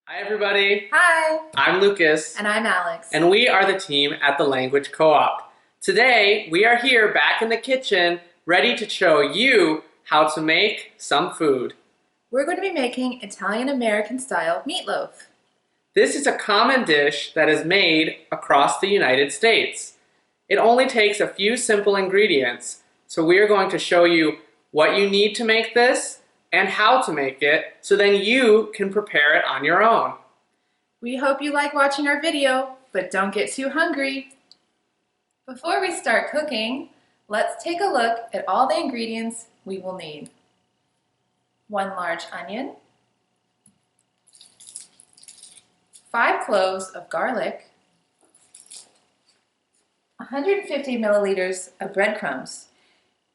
Hi everybody, Hi, I'm Lucas, and I'm Alex. and we are the team at the Language Co-op. Today, we are here back in the kitchen, ready to show you how to make some food. We're going to be making Italian-American style meatloaf. This is a common dish that is made across the United States. It only takes a few simple ingredients, so we are going to show you what you need to make this and how to make it, so then you can prepare it on your own. We hope you like watching our video, but don't get too hungry. Before we start cooking, let's take a look at all the ingredients we will need. 1 large onion, 5 cloves of garlic, 150 milliliters of breadcrumbs.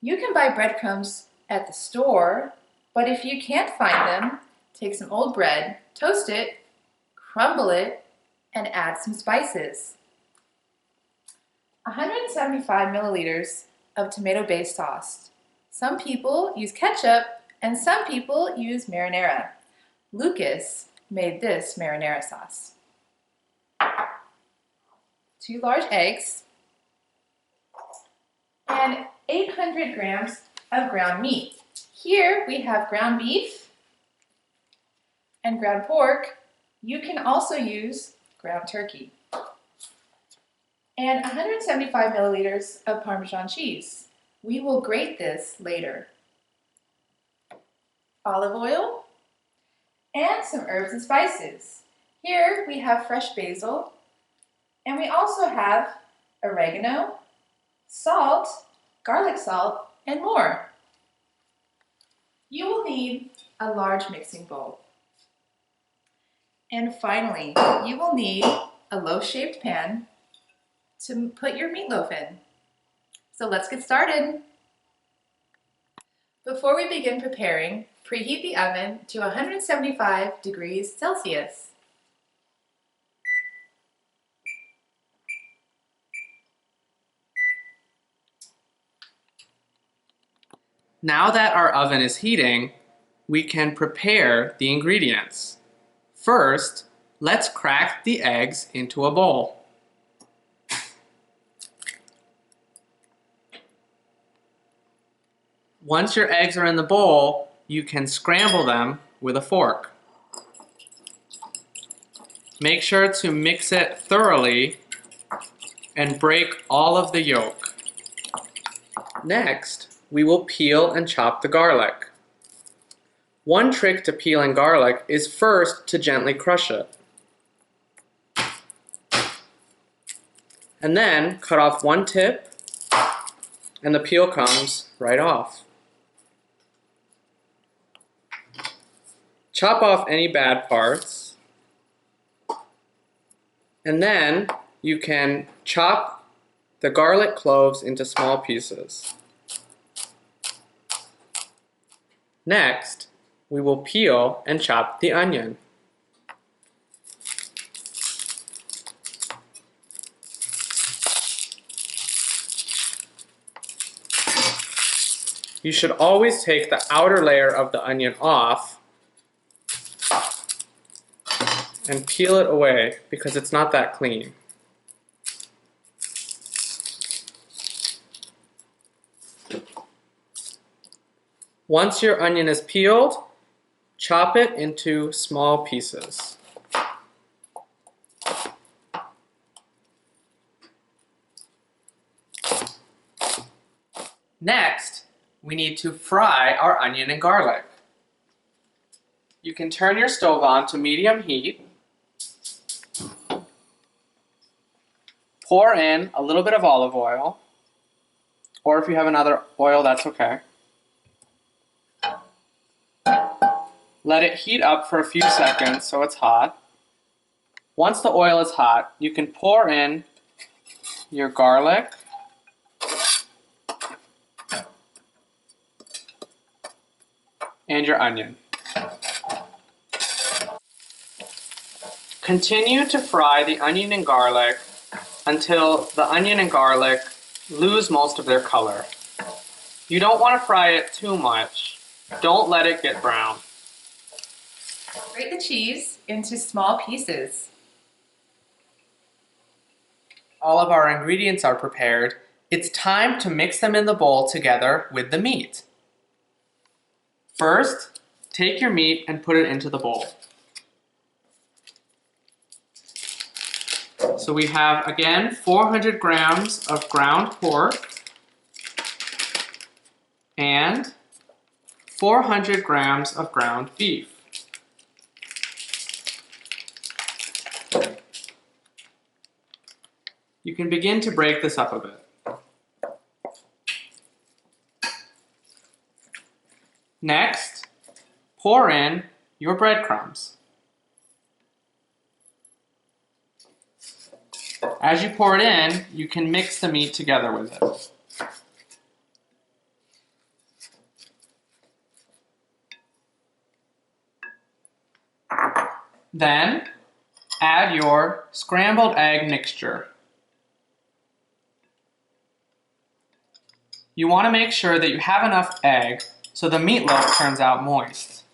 You can buy breadcrumbs at the store, but if you can't find them, take some old bread, toast it, crumble it, and add some spices. 175 milliliters of tomato-based sauce. Some people use ketchup and some people use marinara. Lucas made this marinara sauce. 2 large eggs and 800 grams of ground meat. Here we have ground beef and ground pork. You can also use ground turkey. And 175 milliliters of Parmesan cheese. We will grate this later. Olive oil and some herbs and spices. Here we have fresh basil, and we also have oregano, salt, garlic salt, and more. You will need a large mixing bowl. And finally, you will need a loaf-shaped pan to put your meatloaf in. So let's get started. Before we begin preparing, preheat the oven to 175 degrees Celsius. Now that our oven is heating, we can prepare the ingredients. First, let's crack the eggs into a bowl. Once your eggs are in the bowl, you can scramble them with a fork. Make sure to mix it thoroughly and break all of the yolk. Next, we will peel and chop the garlic. One trick to peeling garlic is first to gently crush it. And then cut off one tip, and the peel comes right off. Chop off any bad parts, and then you can chop the garlic cloves into small pieces. Next, we will peel and chop the onion. You should always take the outer layer of the onion off and peel it away because it's not that clean. Once your onion is peeled, chop it into small pieces. Next, we need to fry our onion and garlic. You can turn your stove on to medium heat. Pour in a little bit of olive oil, or if you have another oil, that's okay. Let it heat up for a few seconds so it's hot. Once the oil is hot, you can pour in your garlic, and your onion. Continue to fry the onion and garlic until the onion and garlic lose most of their color. You don't want to fry it too much. Don't let it get brown. Grate the cheese into small pieces. All of our ingredients are prepared. It's time to mix them in the bowl together with the meat. First, take your meat and put it into the bowl. So we have, again, 400 grams of ground pork and 400 grams of ground beef. You can begin to break this up a bit. Next, pour in your breadcrumbs. As you pour it in, you can mix the meat together with it. Then, add your scrambled egg mixture. You want to make sure that you have enough egg so the meatloaf turns out moist.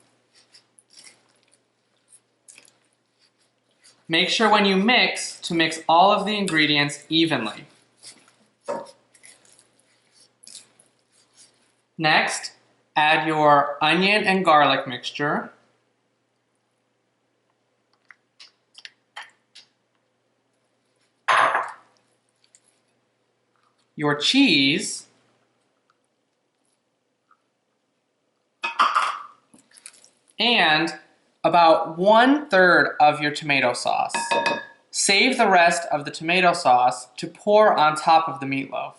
Make sure when you mix to mix all of the ingredients evenly. Next, add your onion and garlic mixture. Your cheese. And about 1/3 of your tomato sauce. Save the rest of the tomato sauce to pour on top of the meatloaf.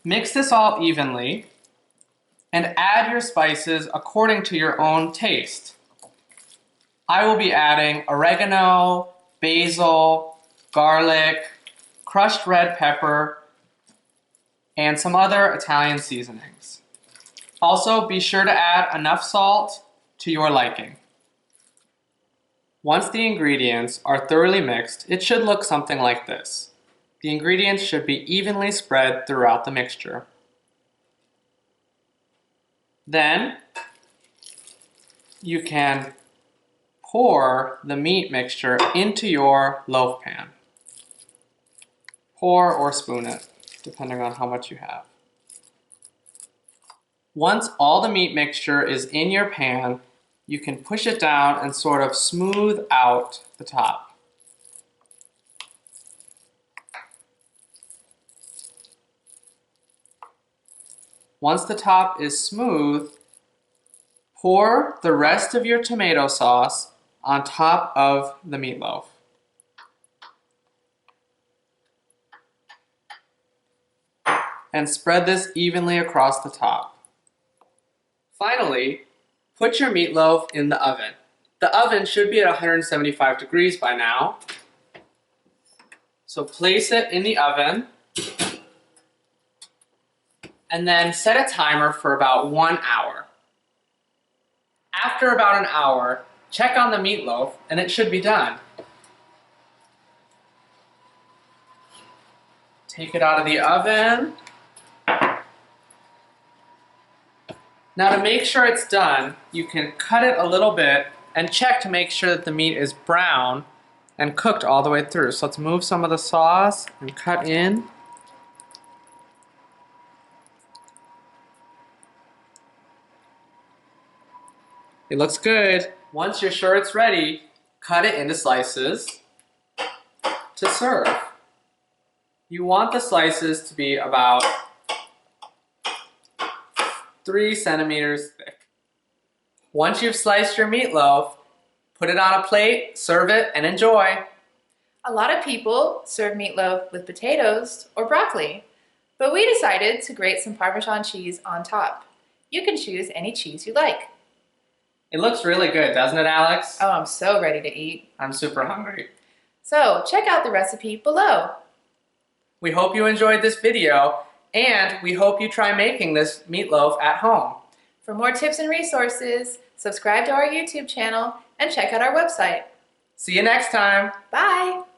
Mix this all evenly and add your spices according to your own taste. I will be adding oregano, basil, garlic, crushed red pepper, and some other Italian seasonings. Also, be sure to add enough salt to your liking. Once the ingredients are thoroughly mixed, it should look something like this. The ingredients should be evenly spread throughout the mixture. Then, you can pour the meat mixture into your loaf pan. Pour or spoon it, depending on how much you have. Once all the meat mixture is in your pan, you can push it down and sort of smooth out the top. Once the top is smooth, pour the rest of your tomato sauce on top of the meatloaf. And spread this evenly across the top. Finally, put your meatloaf in the oven. The oven should be at 175 degrees by now. So place it in the oven and then set a timer for about 1 hour. After about an hour, check on the meatloaf and it should be done. Take it out of the oven. Now to make sure it's done, you can cut it a little bit and check to make sure that the meat is brown and cooked all the way through. So let's move some of the sauce and cut in. It looks good. Once you're sure it's ready, cut it into slices to serve. You want the slices to be about 3 centimeters thick. Once you've sliced your meatloaf, put it on a plate, serve it, and enjoy. A lot of people serve meatloaf with potatoes or broccoli, but we decided to grate some Parmesan cheese on top. You can choose any cheese you like. It looks really good, doesn't it, Alex? Oh, I'm so ready to eat. I'm super hungry. So check out the recipe below. We hope you enjoyed this video, and we hope you try making this meatloaf at home. For more tips and resources, subscribe to our YouTube channel and check out our website. See you next time. Bye!